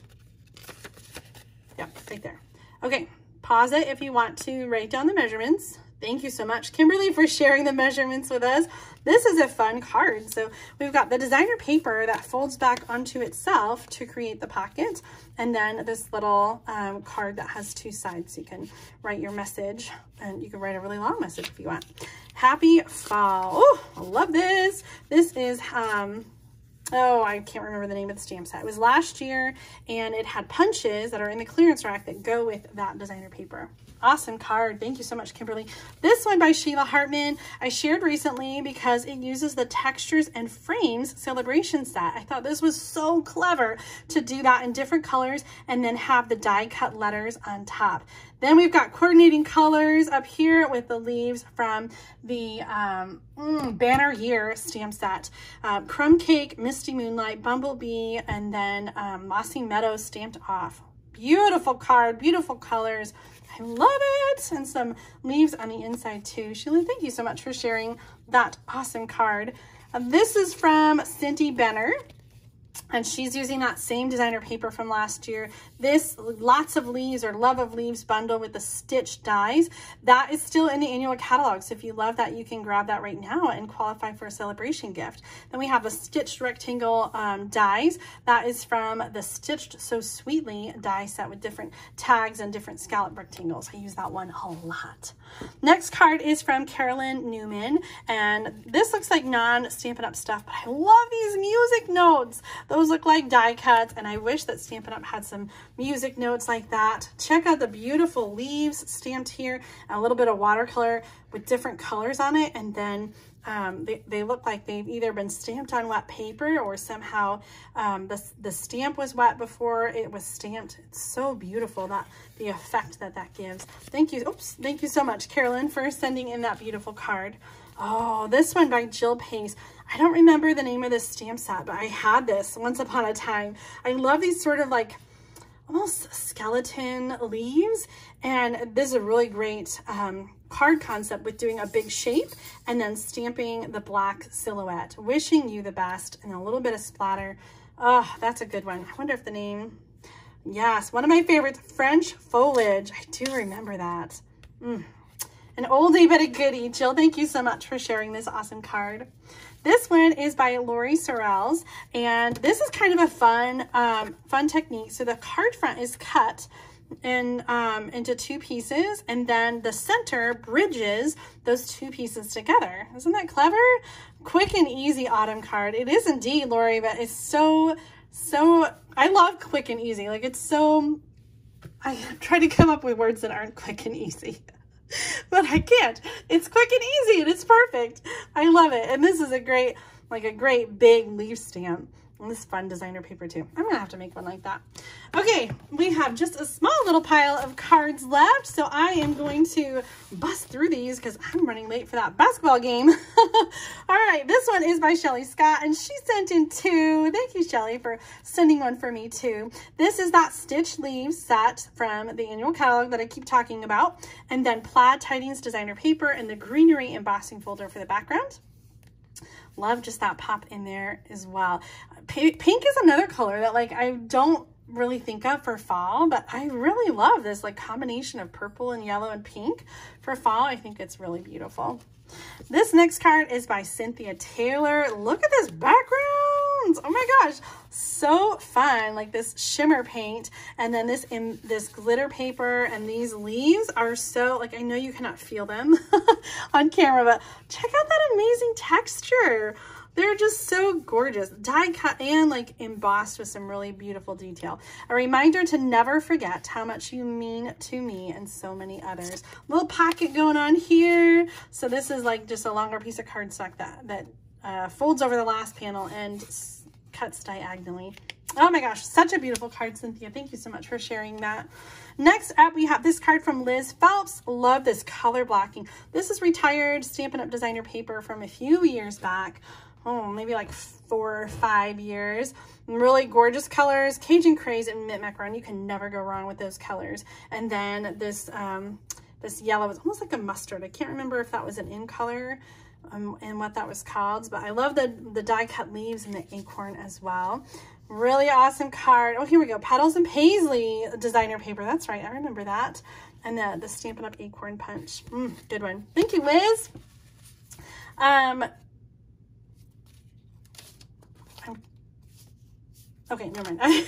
there. Okay, pause it if you want to write down the measurements. Thank you so much, Kimberly, for sharing the measurements with us. This is a fun card. So we've got the designer paper that folds back onto itself to create the pocket, and then this little card that has 2 sides. So you can write your message, and you can write a really long message if you want. Happy fall. Oh, I love this. This is, oh, I can't remember the name of the stamp set. It was last year, and it had punches that are in the clearance rack that go with that designer paper. Awesome card. Thank you so much, Kimberly. This one by Sheila Hartman, I shared recently because it uses the Textures and Frames celebration set. I thought this was so clever to do that in different colors and then have the die cut letters on top. Then we've got coordinating colors up here with the leaves from the Banner Year stamp set. Crumb Cake, Misty Moonlight, Bumblebee, and then Mossy Meadows stamped off. Beautiful card, beautiful colors. I love it. And some leaves on the inside too. Sheila, thank you so much for sharing that awesome card. This is from Cindy Benner. And she's using that same designer paper from last year. This Lots of Leaves or Love of Leaves bundle with the stitched dies, that is still in the annual catalog. So if you love that, you can grab that right now and qualify for a celebration gift. Then we have the stitched rectangle dies. That is from the Stitched So Sweetly die set with different tags and different scallop rectangles. I use that one a lot. Next card is from Carolyn Newman, and this looks like non-Stampin' Up stuff, but I love these music notes. Those look like die cuts, and I wish that Stampin' Up had some music notes like that. Check out the beautiful leaves stamped here, and a little bit of watercolor with different colors on it, and then they look like they've either been stamped on wet paper or somehow the stamp was wet before it was stamped. It's so beautiful, that the effect that gives. Thank you. Oops. Thank you so much, Carolyn, for sending in that beautiful card. Oh, this one by Jill Pace. I don't remember the name of this stamp set, but I had this once upon a time. I love these sort of like almost skeleton leaves, and this is a really great card concept with doing a big shape and then stamping the black silhouette. Wishing you the best, and a little bit of splatter. Oh, that's a good one. I wonder if the name, yes, one of my favorites, French Foliage. I do remember that. An oldie but a goodie. Jill, thank you so much for sharing this awesome card. This one is by Lori Sorrells, and this is kind of a fun technique. So the card front is cut into two pieces, and then the center bridges those two pieces together. Isn't that clever? Quick and easy autumn card. It is indeed, Lori, but it's so, I love quick and easy. Like, it's so, I try to come up with words that aren't quick and easy. But I can't. It's quick and easy, and it's perfect. I love it. And this is a great big leaf stamp. And this is fun designer paper too. I'm gonna have to make one like that. Okay, we have just a small little pile of cards left, so I am going to bust through these because I'm running late for that basketball game. All right, this one is by Shelley Scott, and she sent in two. Thank you, Shelley, for sending one for me too. This is that stitched leaves set from the annual catalog that I keep talking about, and then plaid tidings designer paper and the greenery embossing folder for the background. Love just that pop in there as well. Pink is another color that like I don't really think of for fall, but I really love this like combination of purple and yellow and pink for fall. I think it's really beautiful. This next card is by Cynthia Taylor. Look at this background. Oh my gosh, so fun. Like this shimmer paint, and then this glitter paper, and these leaves are so, like, I know you cannot feel them on camera, but check out that amazing texture. They're just so gorgeous. Die cut and like embossed with some really beautiful detail. A reminder to never forget how much you mean to me and so many others. Little pocket going on here. So this is like just a longer piece of cardstock that folds over the last panel and cuts diagonally. Oh my gosh, such a beautiful card, Cynthia. Thank you so much for sharing that. Next up, we have this card from Liz Phelps. Love this color blocking. This is retired Stampin' Up! Designer paper from a few years back. Oh, maybe like 4 or 5 years. Really gorgeous colors, Cajun Craze and Mint Macaron. You can never go wrong with those colors. And then this this yellow is almost like a mustard. I can't remember if that was an in color and what that was called, but I love the die cut leaves and the acorn as well. Really awesome card. Oh, here we go. Petals and Paisley designer paper. That's right. I remember that. And the Stampin' Up! Acorn punch. Good one. Thank you, Liz. Okay, never mind.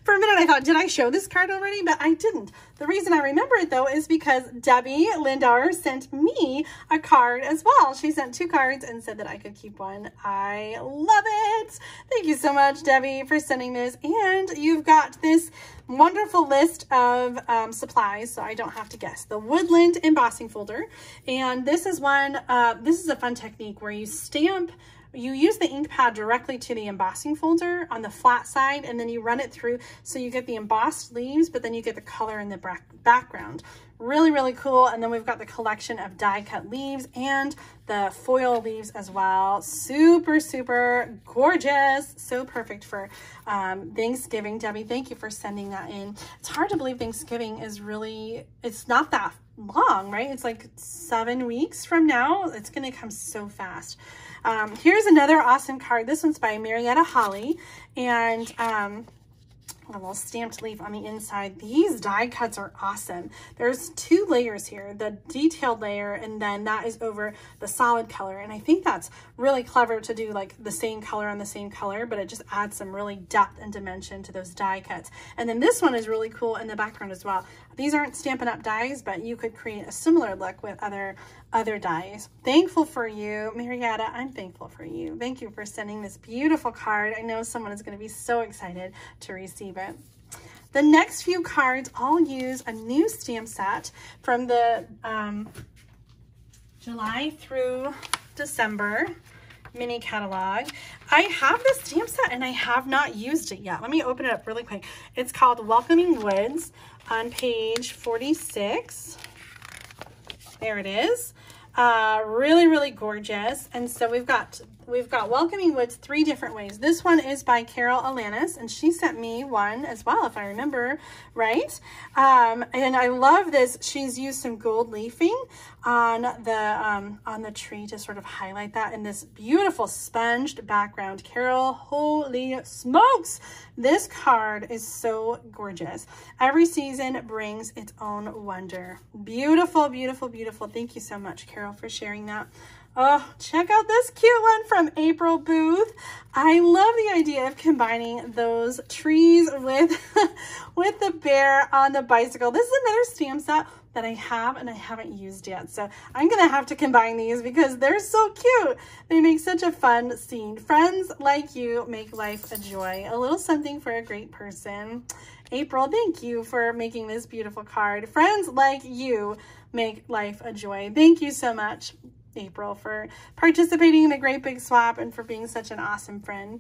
For a minute I thought, did I show this card already? But I didn't. The reason I remember it though is because Debbie Lindauer sent me a card as well. She sent 2 cards and said that I could keep one. I love it. Thank you so much, Debbie, for sending this. And you've got this wonderful list of supplies, so I don't have to guess. The Woodland embossing folder. And this is one, this is a fun technique where you stamp, you use the ink pad directly to the embossing folder on the flat side, and then you run it through so you get the embossed leaves, but then you get the color in the background. Really, really cool. And then we've got the collection of die cut leaves and the foil leaves as well. Super, super gorgeous. So perfect for Thanksgiving. Debbie, thank you for sending that in. It's hard to believe Thanksgiving is really, it's not that long, right? It's like 7 weeks from now. It's going to come so fast. Here's another awesome card. This one's by Marietta Holly, and a little stamped leaf on the inside. These die cuts are awesome. There's 2 layers here, the detailed layer, and then that is over the solid color. And I think that's really clever to do like the same color on the same color, but it just adds some really depth and dimension to those die cuts. And then this one is really cool in the background as well. These aren't Stampin' Up! Dies, but you could create a similar look with other dies. Thankful for you, Marietta. I'm thankful for you. Thank you for sending this beautiful card. I know someone is going to be so excited to receive it. The next few cards all use a new stamp set from the July through December mini catalog. I have this stamp set and I have not used it yet. Let me open it up really quick. It's called Welcoming Woods on page 46. There it is. Really, really gorgeous. And so we've got Welcoming Woods 3 different ways. This one is by Carol Alanis, and she sent me one as well, if I remember right. And I love this. She's used some gold leafing on the tree to sort of highlight that in this beautiful sponged background. Carol, holy smokes! This card is so gorgeous. Every season brings its own wonder. Beautiful, beautiful, beautiful. Thank you so much, Carol, for sharing that. Oh, check out this cute one from April Booth. I love the idea of combining those trees with, with the bear on the bicycle. This is another stamp set that I have and I haven't used yet. So I'm going to have to combine these because they're so cute. They make such a fun scene. Friends like you make life a joy. A little something for a great person. April, thank you for making this beautiful card. Friends like you make life a joy. Thank you so much, April, for participating in the Great Big Swap and for being such an awesome friend.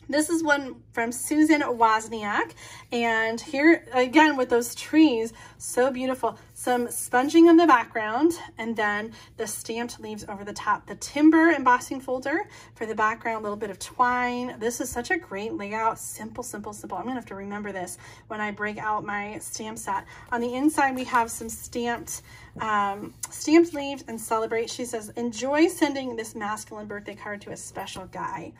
This is one from Susan Wozniak, and here again with those trees, so beautiful. Some sponging on the background, and then the stamped leaves over the top. The timber embossing folder for the background, a little bit of twine. This is such a great layout. Simple, simple, simple. I'm gonna have to remember this when I break out my stamp set. On the inside, we have some stamped leaves and celebrate. She says, enjoy sending this masculine birthday card to a special guy.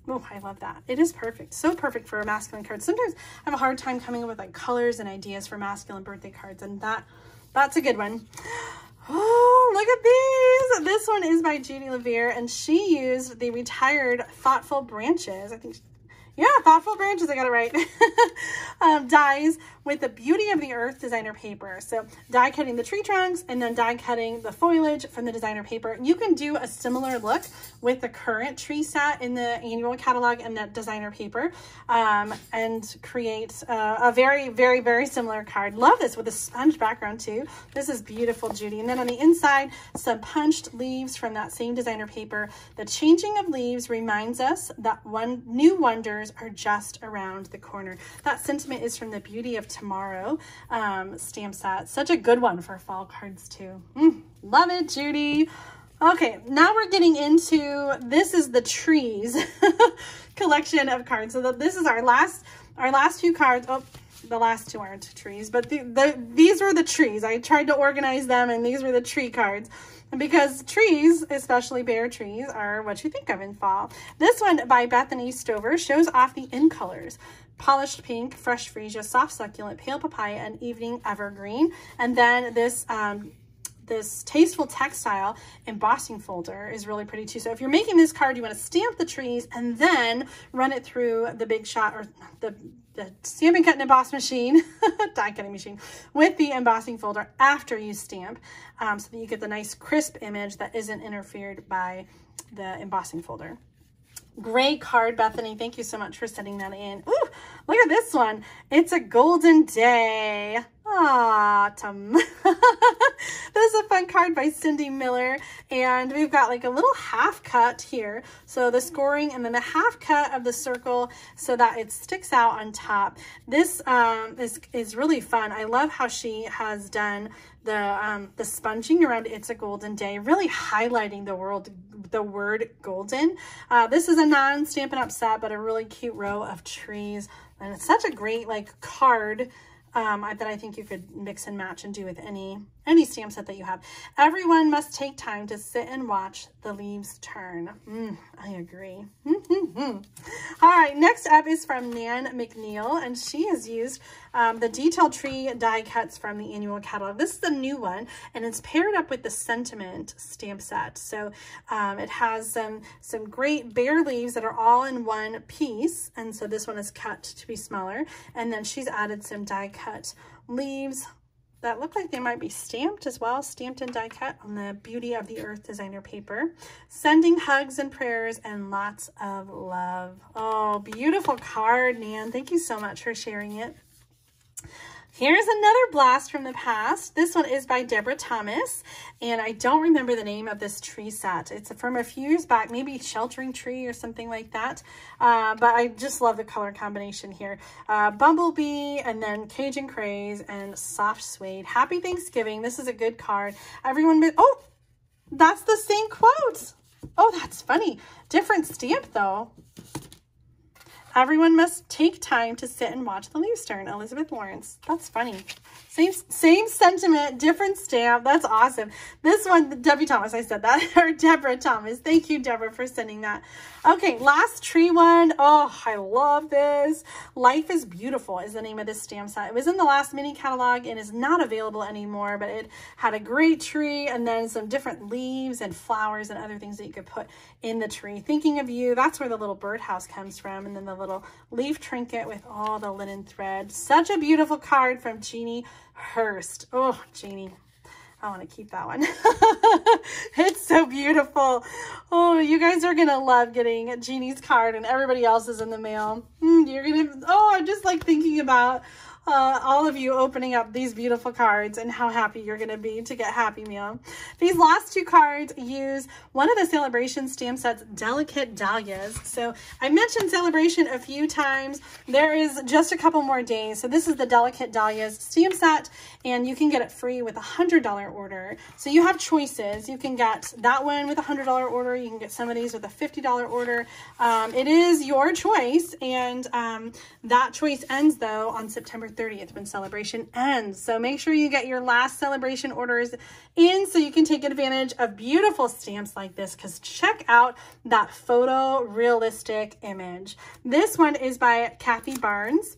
Oh, I love that. It is perfect. So perfect for a masculine card. Sometimes I have a hard time coming up with like colors and ideas for masculine birthday cards, and that's a good one. Oh, look at these. This one is by Judy Levere, and she used the retired Thoughtful Branches. I think, yeah, Thoughtful Branches, I got it right. Dies with the Beauty of the Earth designer paper. So die cutting the tree trunks and then die cutting the foliage from the designer paper. You can do a similar look with the current tree set in the annual catalog and that designer paper, and create a very, very, very similar card. Love this with a sponge background too. This is beautiful, Judy. And then on the inside, some punched leaves from that same designer paper. The changing of leaves reminds us that new wonders are just around the corner. That sentiment is from the Beauty of Tomorrow stamp set. Such a good one for fall cards too. Love it, Judy. Okay, now we're getting into, this is the trees collection of cards. So this is our last few cards. Oh, the last two aren't trees, but these were the trees. I tried to organize them, and these were the tree cards. And because trees, especially bare trees, are what you think of in fall. This one by Bethany Stover shows off the in colors. Polished pink, fresh freesia, soft succulent, pale papaya, and evening evergreen. And then this this tasteful textile embossing folder is really pretty too. So if you're making this card, you want to stamp the trees and then run it through the Big Shot or the Stampin' Cut and Emboss machine, die cutting machine, with the embossing folder after you stamp, so that you get the nice crisp image that isn't interfered by the embossing folder. Great card, Bethany. Thank you so much for sending that in. Ooh, look at this one. It's a golden day. Autumn. This is a fun card by Cindy Miller, and we've got like a little half cut here. So the scoring and then the half cut of the circle so that it sticks out on top. This is really fun. I love how she has done the sponging around It's a Golden Day, really highlighting the word golden. This is a non-Stampin' Up! Set, but a really cute row of trees, and it's such a great like card that I think you could mix and match and do with any stamp set that you have. Everyone must take time to sit and watch the leaves turn. I agree. All right, next up is from Nan McNeil, and she has used the Detail Tree die cuts from the annual catalog. This is the new one, and it's paired up with the Sentiment stamp set. So it has some great bare leaves that are all in one piece, and so this one is cut to be smaller, and then she's added some die cut leaves that look like they might be stamped as well, stamped and die cut on the Beauty of the Earth designer paper. Sending hugs and prayers and lots of love. Oh, beautiful card, Nan. Thank you so much for sharing it. Here's another blast from the past. This one is by Deborah Thomas, and I don't remember the name of this tree set. It's from a few years back, maybe Sheltering Tree or something like that. But I just love the color combination here. Bumblebee, and then Cajun Craze, and Soft Suede. Happy Thanksgiving. This is a good card. Everyone, oh, that's the same quote. Oh, that's funny. Different stamp though. Everyone must take time to sit and watch the leaves turn. Elizabeth Lawrence. That's funny. Same sentiment, different stamp. That's awesome. This one, Debbie Thomas, I said that, or Deborah Thomas. Thank you, Deborah, for sending that. Okay, last tree one. Oh, I love this. Life is Beautiful is the name of this stamp set. It was in the last mini catalog and is not available anymore, but it had a great tree and then some different leaves and flowers and other things that you could put in the tree. Thinking of You, that's where the little birdhouse comes from, and then the little leaf trinket with all the linen thread. Such a beautiful card from Jeannie Hurst. Oh, Jeannie, I want to keep that one. It's so beautiful. Oh, you guys are going to love getting Jeannie's card and everybody else's in the mail. You're going to, oh, I'm just like thinking about all of you opening up these beautiful cards and how happy you're going to be to get Happy Meal. These last two cards use one of the Celebration stamp sets, Delicate Dahlias. So I mentioned Celebration a few times. There is just a couple more days. So this is the Delicate Dahlias stamp set, and you can get it free with a $100 order. So you have choices. You can get that one with a $100 order. You can get some of these with a $50 order. It is your choice, and that choice ends though on September 30th when Celebration ends. So make sure you get your last Celebration orders in so you can take advantage of beautiful stamps like this, because check out that photo realistic image. This one is by Kathy Barnes,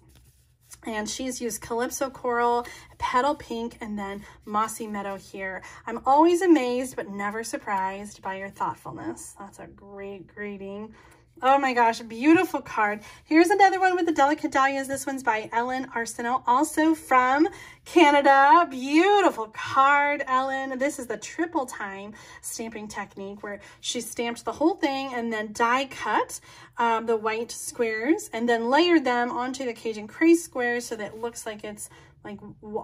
and she's used Calypso Coral, Petal Pink, and then Mossy Meadow here. I'm always amazed but never surprised by your thoughtfulness. That's a great greeting. Oh my gosh, beautiful card. Here's another one with the Delicate Dahlias. This one's by Ellen Arsenault, also from Canada. Beautiful card, Ellen. This is the triple time stamping technique where she stamped the whole thing and then die cut the white squares and then layered them onto the Cajun Craze squares so that it looks like it's like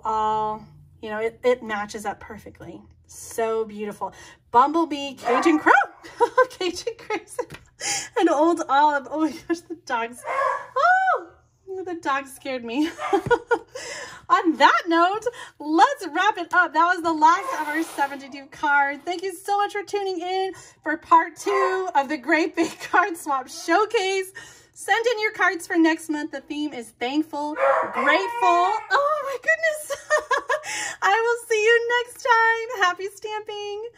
all, you know, it matches up perfectly. So beautiful. Bumblebee, Cajun Crow, Cajun Craze. And Old Olive. Oh my gosh, the dogs. Oh, the dog scared me. On that note, let's wrap it up. That was the last of our 72 cards. Thank you so much for tuning in for part 2 of the Great Big Card Swap Showcase. Send in your cards for next month. The theme is Thankful, Grateful. Oh my goodness. I will see you next time. Happy stamping.